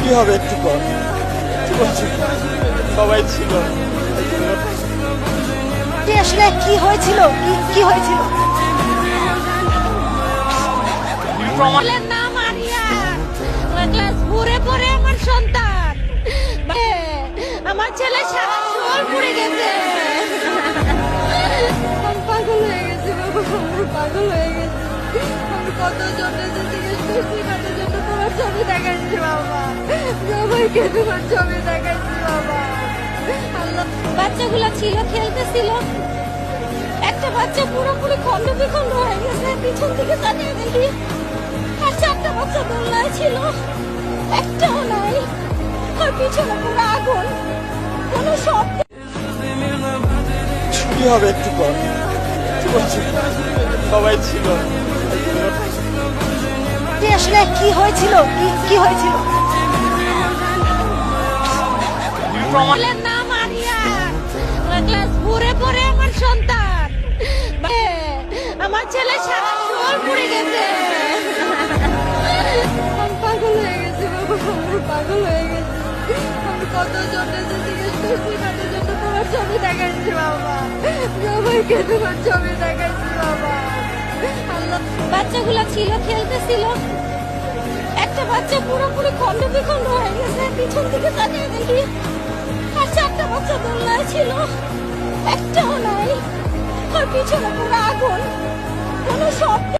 ছুটি হবে একটু পর, সবাই ছিল। আসলে কি হয়েছিল, কি হয়েছিল? বলেন না মারিয়া, ক্লাস 4-এ পড়ে আমার সন্তান, আমার ছেলে সারা শহর পড়ে গেছে। আমি পাগল হয়ে গেছি বাবা, আমি পাগল হয়ে গেছি। আমি কত জনের কাটার জন্য তোমার ছবি দেখাচ্ছি বাবা, সবাইকে তোমার ছবি দেখাচ্ছি বাবা। আল্লাহ, বাচ্চাগুলা ছিল খেলতেছিল, একটা বাচ্চা পুরোপুরি খন্ড বিখণ্ড হয়ে গেছে, পিছন থেকে তাকিয়ে দেখি আর 4টা বাচ্চা দোলনায় ছিল, একটাও নাই। আর পিছনে পুরো আগুন, কোনো শব্দ। ছুটি হবে একটু পর, সবাই ছিল। আসলে কি হয়েছিল, কি হয়েছিল? বলেন না মারিয়া, ক্লাস 4-এ পড়ে আমার সন্তান, আমার ছেলে সারা শহর পড়ে গেছে। আমি পাগল হয়ে গেছি বাবা, আমি পাগল হয়ে গেছি। আমি কত জনের কাটার জন্য তোমার ছবি দেখাচ্ছি বাবা, সবাইকে তোমার ছবি দেখাচ্ছি বাবা। আল্লাহ, বাচ্চাগুলা ছিল খেলতেছিল, একটা বাচ্চা পুরোপুরি খন্ড বিখণ্ড হয়ে গেছে, পিছন থেকে তাকিয়ে দেখি আর 4টা বাচ্চা দোলনায় ছিল, একটাও নাই। আর পিছনে পুরো আগুন, কোনো শব্দ।